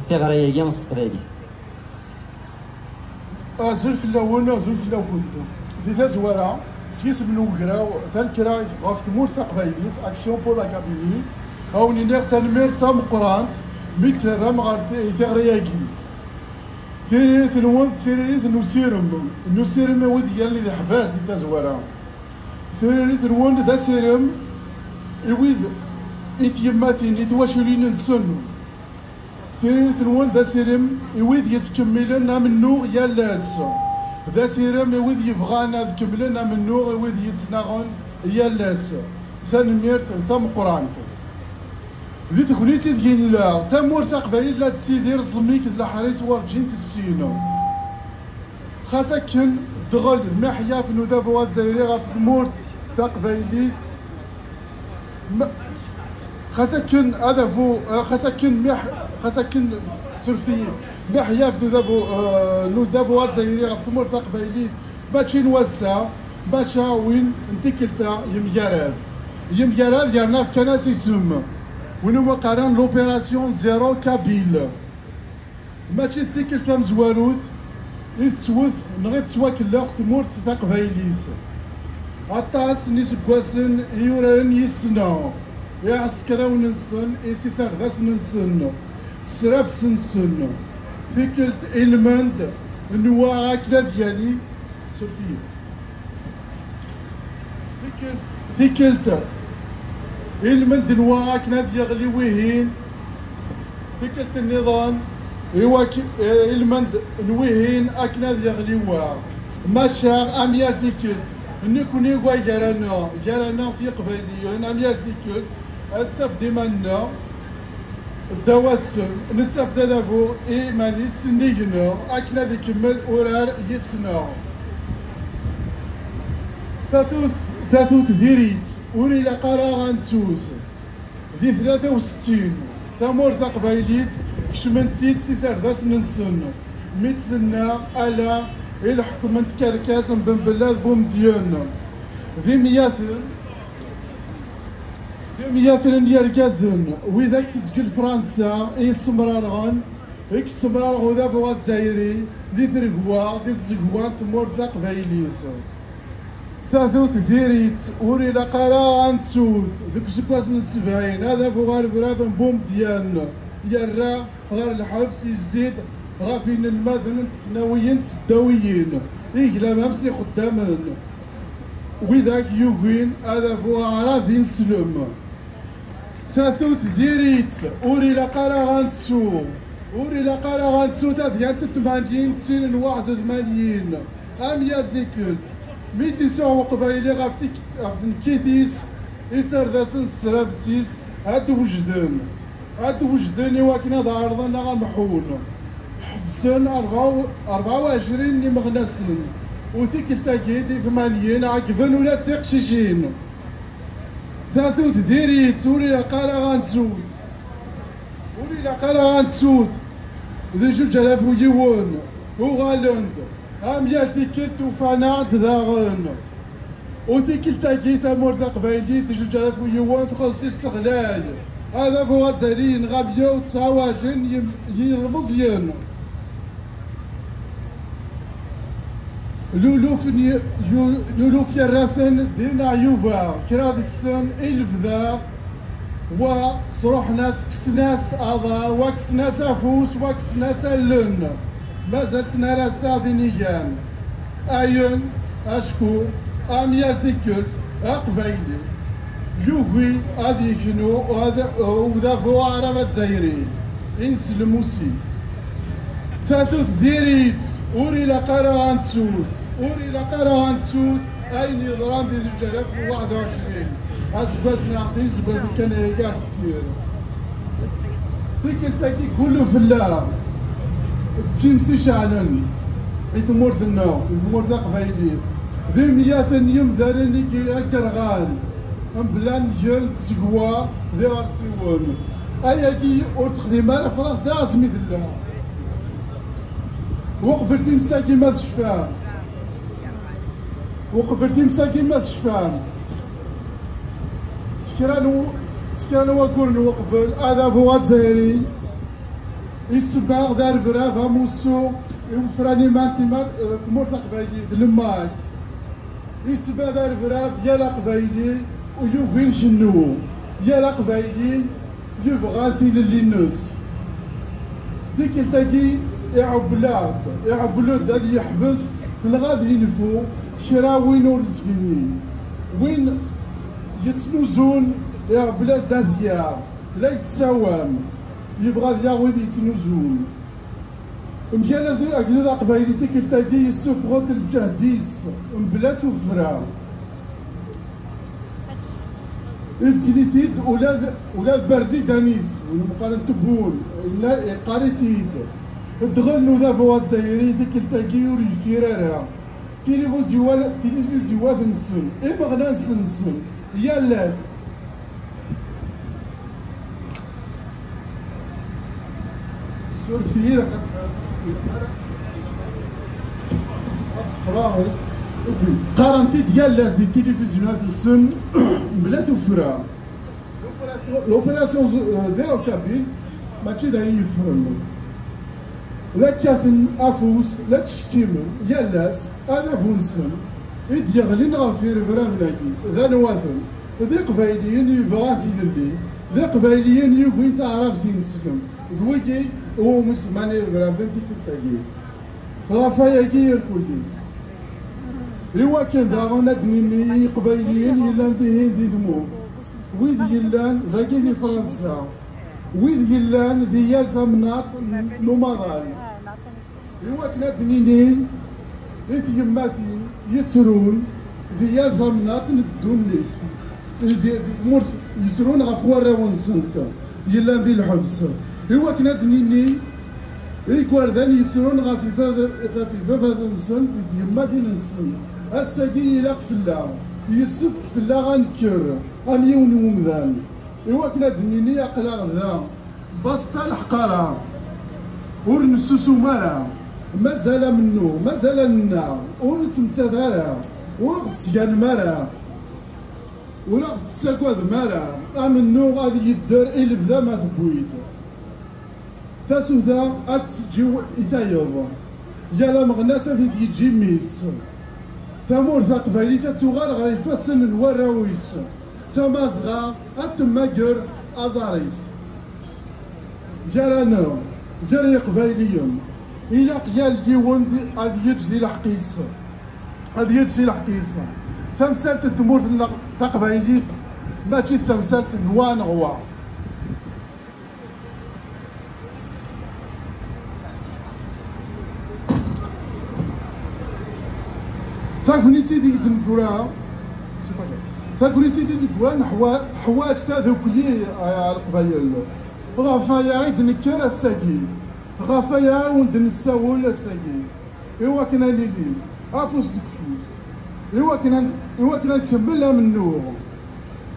تغرية مستقبلي زلف اللون زلف اللون دي تزوارا سيس بن وكراو تالكرا غاف تمور تقبايليت اكسيون بور لاكاديمي هاوني نيغ تنمير تام قران ميكتر مغار تغرياكي تيريت نوان تيريت نسيرم ودي اللي ذي حباس دي تزوارا تيريت نوان دا سيرم يويد يتيماتين يتواشولين السن تيريت نوان دا سيرم يويد يتكملنا منو يالاس دا سيرم يويد يبغانا تكملنا منو يويد يتناغن يالاس تنميرت تام قران ذي تكونيتي تجين لا تامور تقبايل لا تسيدير زميك لا حريص ورجين تسينو خاصك دغل محيا في نودافوات زايري غاف تمور تقبايليت خاصك هذا فو خاصك سلفتي محيا في نودافوات زايري غاف تمور تقبايليت باتشي نوسع باتشا وين انتكلتا يمجراد يرنا في كناس يسمى ونما قران لوبيراسيون زيرو كابيل ماشي تسيكل تام زواروث يتسوث نغيت سواك اللوخ تمورت تقبايليت عطاس نيس كواسن يوران يسنا يا عسكراو ننسن يسيسار داس ننسن سراف سنسن فيكلت المند نوا هكذا ديالي سوفي فيكلت المند نوا كنا يغلي وهين فكرة النظام المند نوهين أكنا يغلي وا ماشا أميال فكرت نكون يقوى جرانا سي قبيليون أميال فكرت أتف ديمانا الدوات سن نتف دافو إيماني سنيجنا أكنا يكمل أورار يسنا ثاثوث ديريت وري لقرا غنتوز ذي 63 تامور تقبايليت كشمنتيت سيسار داس ننسن ميتنا الا الحكم انت كركاس بن بلاد بوم ديالنا ذي مياتن يركازن وذاك تسجل فرنسا يسمرارغن يكسمرار غودا فوات زايري ذي ترقوا ذي تزقوا تمور تقبايليت ثاثوت ديريت وري لقرا غنتوث ذوك سكواس من 70 هذا فوغار براد بوم ديالنا يرا غير الحبس يزيد غافين المذن تسناويين تسداويين يقلا مامسي قدامن وذاك يوغين هذا فوغار فين سلم ثاثوت ديريت وري لقرا غنتو وري لقرا غنتو تاع 80 تين 81 اميال ذيكل ميدي سوع قبايلي غاف نكيتيس يسار داسن السرابتيس هاد وجدن يواكنا ضارضنا غمحون حبسن 24 اللي مغنسن وثيك التاكيدي 80 عقبن ولا تقشيشين ثاثوث ديريت وري لقارا غنتسوث ذي 2000 ويون وغالند أميال ثيكلت وفانا داغن وثيكل تاكيت أمور تقبايليت 2000 ويوان تخلص استغلال هذا فوات زارين غابية وتساواجن يرمزين لولوف يراثن ديرنا عيوبا كرا ديك السن إلف ذا وصروح ناس كسناس أضا وكسناس أفوس وكسناس اللن ما زلت نرى ساذنيان أين أشكو أميال ثيكلت أقبايلي يوغي هذه شنو وذا فوارا ما تزايرين إنسلموسي ثاثوث ديريت وري لقرا غنتسوث أين يضران في 2021 أسباس ناقصين سباس كان يقال كثير ثيكلتاكي كله في الله تيمسي شعلن يتمورت النوع يتمورت قبايلي ذي مياتن يمذرني كي أكرغان ام بلان جيل تسقوا ذي غارسيون اياكي اور تخدم انا فرنسا اسمي الله وقفلتي مساكي ما تشفان سكران وكورن وقفل هذا فوات زايري يسبغ دار برافا موسو يوفراني مانتي تمور تقبايلي دلماك يسبغ دار براف يا القبايلي ويوغين شنو يا القبايلي يبغاتي للناس ذيك التاكي يعبلاد هذا يحبس الغاد ينفو شراوين ورزقني وين يتنوزون يا بلاص داديا لا يتساوم يبغى ذا ويد يتنوزون مجانا ذي أجلد قبايلي ديك التاكي يسفغوت الجهديس بلا تفرا إفكليتيد ولاد برزي دانيس ونمقارن تبول لا قاريتيد دغل ذا فوات زايري ديك التاكي وريفيرارا تلفزيوات نسون إبغنا نسون يا لاس سورتي لك فراغس قارنتي ديال لاس دي تلفزيونات نسون بلا توفرا لوبيراسيون زيرو كابيل ماشي دا يفرم لا كاتن افوس لا تشكيمن يا لاس انا فونسون يديغلين غافير فرامناكي ذا نواثن ذي قبايليين يبغى في اللي ذي قبايليين يبغي تعرف سينسلم دويكي هو مسماني فرامن في كل تاكي غافاياكي الكل إوا كان ذا ندمي قبايليين يلان ذي ذمو ويد يلان ذاكي في فرنسا ويد يلان ديال ثمناط نوماضال إوا كنا دنيني إث يماتي يترون ديال ثمناط ندون ليش مور يسرون غف وراون سنتا يلان ذي الحبس إوا كنا دنيني إيكواردان يسرون غفي فافا نسن يماتي نسن الساقي يلاق فلا يسفق فلا غنكر أميون ومذان إوا كنا دنيني أقلاغ ذا بسطة الحقارة ورنسوسو مارا مازال منو مازال لنا ونتمتدارا ونتسكان مارا ونتساكواد مارا أمنو غادي يدر إلي بدا ما تبويد تاسودا أتجيو إتايض يالا مغناسة في ديجي ميس ثامور ثقبايلي تتوغال غير فاسن الوراويس ثمازغا أتماجر أزاريس جرانا جري قبايليون إلا قيال يون غادي يجزي الحقيس غادي يجزي الحقيس تمثالت الدمور تقبايلي ماشي تمثالت نوان غوا تاكونيتي ديك دنكورا تاكونيتي ديك دنكورا حواج تا ذوكلي القبايل غافايا عيد نكر الساقي غافايا وند نساول الساقي إوا كنا ليلي عفوس دكفوس إوا كنا نكملها من نور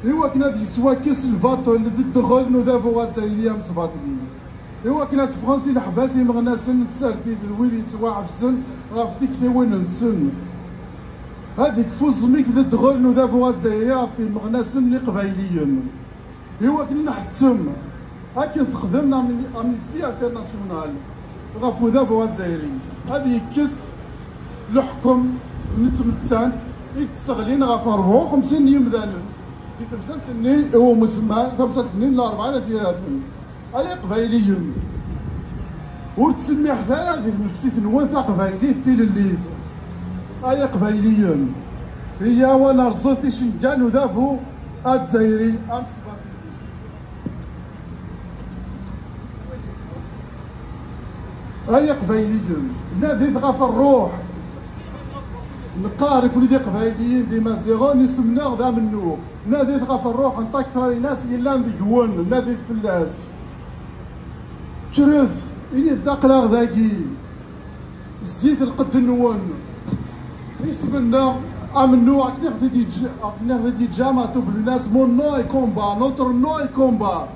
إوا كنا يتواكس الباطل اللي الدغل نو ذا فوات زايليا مصباطلي إوا كنا فرنسي الحباسي مغناسن تسارتي ويد يتواعبسن غاف ديك ثوين نسن هذيك فوزميك ذا الدغل نو ذا فوات زايليا في مغناسن اللي قبايليين إوا كنا نحتسم هاكي تخدمنا من امنيستي انترناسيونال غافو ذا فوات زايري هذه يكس الحكم نتمتان يتسغلين غاف 54 يوم ذالن في تمثلتني هو مسمى تمثلتني ل4 ديالاتهم هاي قبايليين وتسمي حثالة في نفسيت نوانثا قبايلي ثيل الليث هاي قبايليين هي وانا رزوتي شنجان وذافو الجزائري امس هاي قبايليين نادي غاف الروح نقارك وليدي قبايليين دي مازيغون يسمنا ذا منو نادي غاف الروح نطاك ثاني ناس يلان ذي جوون نادي فلاس شرز إني الثقلاغ ذاكي زديت القد النوان يسمنا امنو عقني غادي جامع توب الناس مون نوي كومبا نوتر نوي كومبا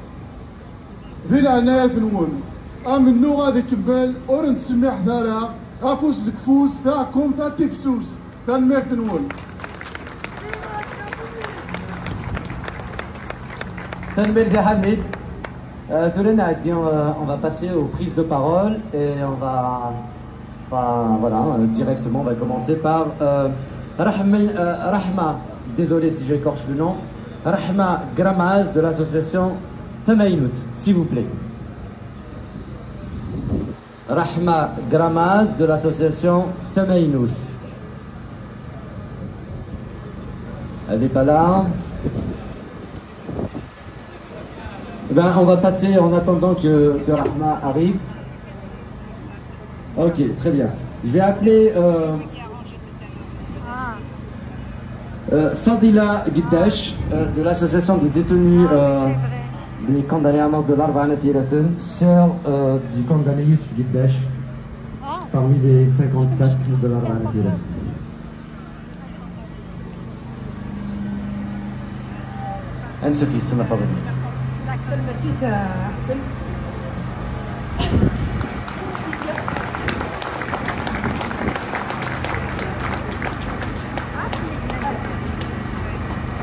في العناية نون امنو غادي كمال اور نسمي حذارها افوس دكفوس تاعكم تاع تفسوس تاع الميرت نون تنمير دي حميد On va passer aux prises de parole et voilà, directement, on va commencer par Rahma, désolé si j'écorche le nom, Rahma Gramaz de l'association Thamainout, s'il vous plaît. Rahma Gramaz de l'association Thamainout. Elle n'est pas là. Eh ben, on va passer en attendant que Rahma arrive. Ok, très bien. Je vais appeler Fadila Giddash de l'association des détenus des condamnés à mort de l'Arba'ana Thiratun, sœur du condamné Youssef Giddash, parmi les 54 de l'Arba'ana Thiratun. Anne-Sophie, c'est ma favorite. كلمة فيك أحسن.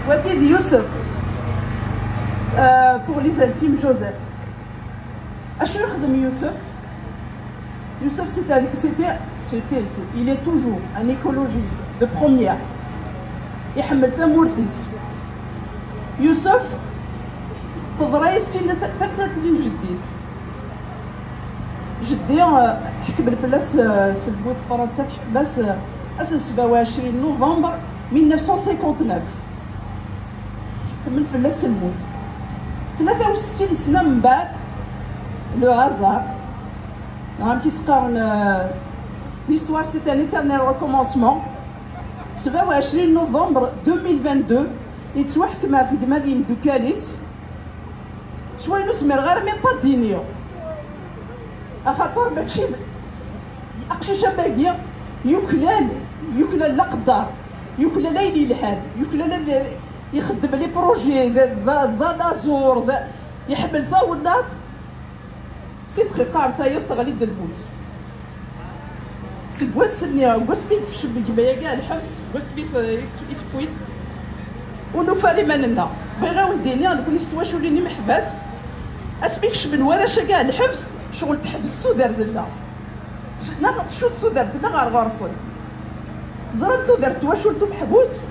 Wakid Youssef pour les intimes Joseph. أشو يخدم يوسف؟ يوسف il est toujours un écologiste de première. يحمل ثمورثيس. يوسف تضريستي ثلاثة من جديس. جدي حكم الفلاس سلبوه في فرنسا بس 27 نوفمبر 1959. حكم الفلاس سلبوه 63 سنة من بعد لو هازار نعم كيسقارن l'histoire c'est un éternel recommencement. 27 نوفمبر 2022 يتوحكم في دماغ دوكاليس شوي نسمر غير مي با دينيو اخاطر ماشي اقشاشه باقيه يوكلال القدار يوكلال ليلي الحال يوكلال يخدم لي بروجي ذا دازور ذا يحمل ثاونات سيت قار ثايا تغليد البوت سكواسني واسمي كشب كبايا كاع الحبس واسمي يفكوين ونفاري مننا بغا وديني نكون ستواشو ليني محبس اسميك شبن ورا كاع الحبس شغل تحبس تودر دنا ناقص شو تودر دنا غير غرسل زرب تودر تواشو محبوس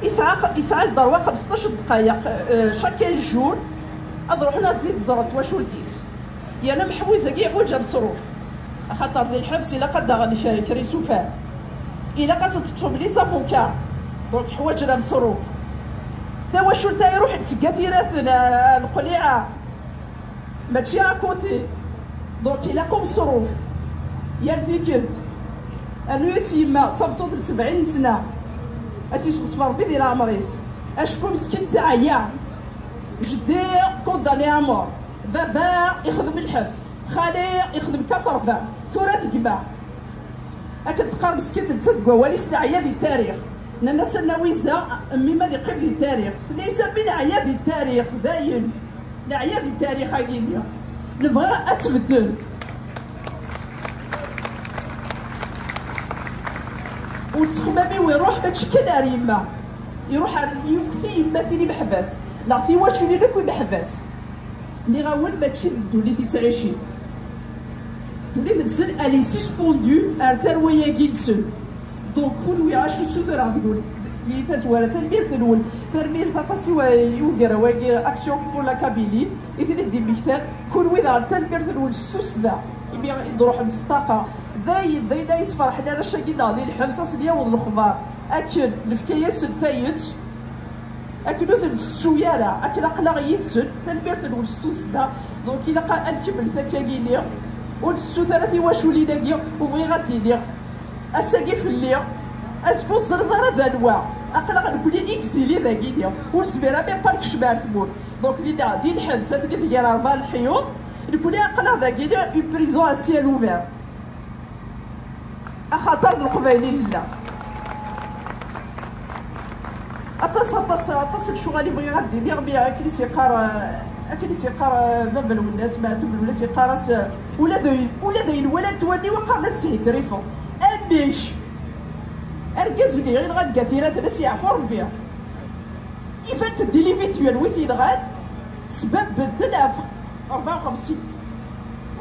يسعى الدروة 15 دقائق شاكين جور اضرعونا تزيد زرت تواشو ديس انا محويزه كاع وجه بصروف خاطر ذي الحبس الا قد غادي كري سوفان الا قاصد تفهم لي صافون كاع دونك حوايجنا مصروف ثوا شو نتا يروح تسقى ثيرات القليعه ماشي اكوتي دونك الا قوم مصروف يا الفيكنت انا يسيما تبطوط 70 سنه اسيس صفر بي ديال عمريس اشكون مسكين تعيا جدي كونداني امور بابا يخدم الحبس خالي يخدم كطرفه ثلاث جماع اكد تقار مسكين تتسقى وليس عيا ديال التاريخ الناس النويزه مما ذي قبل التاريخ ليس من عياد التاريخ داين لعياد التاريخ هايليا نبغى اتبدل وتخمامي ويروح ماشي كناري يما يروح يكفي يما فيني محباس لا في واش اللي لك محباس اللي غاول ماشي دولي تعيشي دولي تنسل الي سسبوندو ار ثرويه كينسل دونك كل يعيشوا السوثر غادي يقول يفاز ولا ترمير ثلول ترمير ثقاسي ويوغر واقي اكسيون بور لا كابيلي يثل دي مثال كل وذا ترمير ثلول ستوسدا يبي يروح للسطاقه ذاي نايس فرح لنا شاكينا ذي الحبسه سليا وذ الخضار اكل الفكايه سنتايت اكل مثل السياره اكل اقلا يسن ترمير ثلول ستوسدا دونك الا قا انكمل ثكاكيني ونسو ثلاثي واشو لينا وبغي غادي لي اساقي في الليل اسكو الزرزره ذا الواع اقلا غنكوني اكزيلي ذاكي ديال ونسبيرها مي بارك شبع الفمور دونك ذي الحبسه ذي ديال 4 الحيوط نكوني اقلا ذاكي ديال اون بريزون ا سيال اوفير اخاطر القبايلين لا اطاس الشغل يبغي غادي لي غبي اكل سيقار باب الناس ما تبل ولا سيقارس ولا ذي الولد تولي وقارنا تسهي ثريفو اميش اركزني غير غاد كثيرات ناس يعفور بها يفات ديليفيتوال ويثي الغاد سبب بنتنا في 54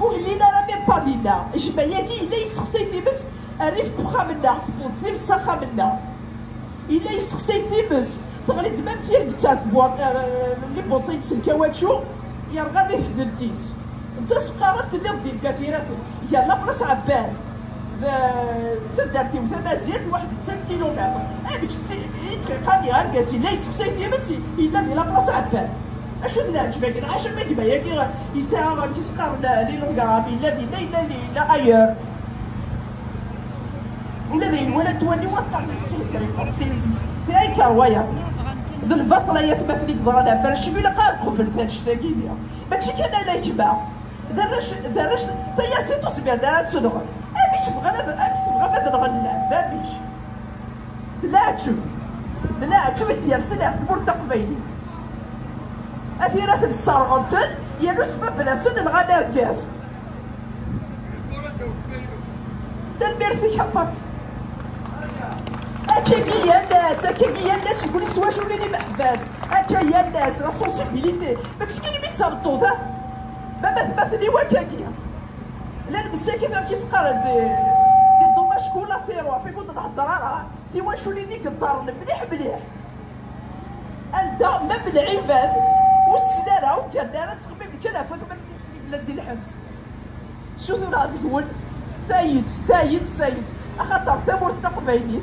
ولينا راه ميم با لينا جمعياتي الا يسقسي في بس ريف بوخا منا في مسخه منا الا يسقسي في بس تغلي دمام في رقتات اللي بوطين سلكواتشو يا غادي تدلتيس انت سقارت اللي دير كثيره يلا بلاص عبان تدارتي وثما زياد واحد 5 كيلومتر هذيك دقيقه غير كاسي لا يسقسي في بس الا دير بلاص عبان اشو ذا عجبك عاش ما كيما ياكي يساعة كيسقر لي لونغرامي الذي لا اير والذي ولا تولي وقع السلك سي اي كروايه ذو البطله يا ثما فيك ضرنا فرش بلا قارقو في الثلج تاكينيا ماشي كان لا يجمع ذرش ثيا سيتو سبير لا تسدغ امش تبغى ما تغنى ذابيش تلاعتو ديال سلاح في مرتق فيني أثيرات الصارغنتن يانو سبب لاسن الغدا الكاس تنبيرثي كبر أكاكي يا الناس يقول السواجو لي محباس أكا يا الناس لا سونسيبيليتي ماشي كاين اللي تسبطو ذا ما مثلي وكاكيا لا المساكين ذا كيسقر دي دوماج كولاتيرو في كنت نهضر راه تي واش وليني كنطارن مليح انت مام العباد والسنانه وكان تخمم الكلافه ثم بلاد الحبس شوفوا راه تقول ثايت اخاطر ثمور تقبيليت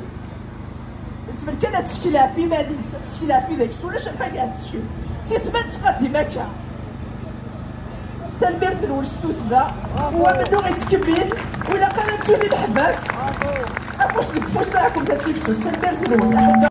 اسم كانت تشكيلها في ماليس تشكيلها في ذاك ولا شافها كاع تشكيل سيسمان تقدم هكا تنبيرث الوشتوس ذا هو منو غيتكمل ولا قالت تولي الحباس افوش لك فوش تاعكم تنسيبسوس تنبيرث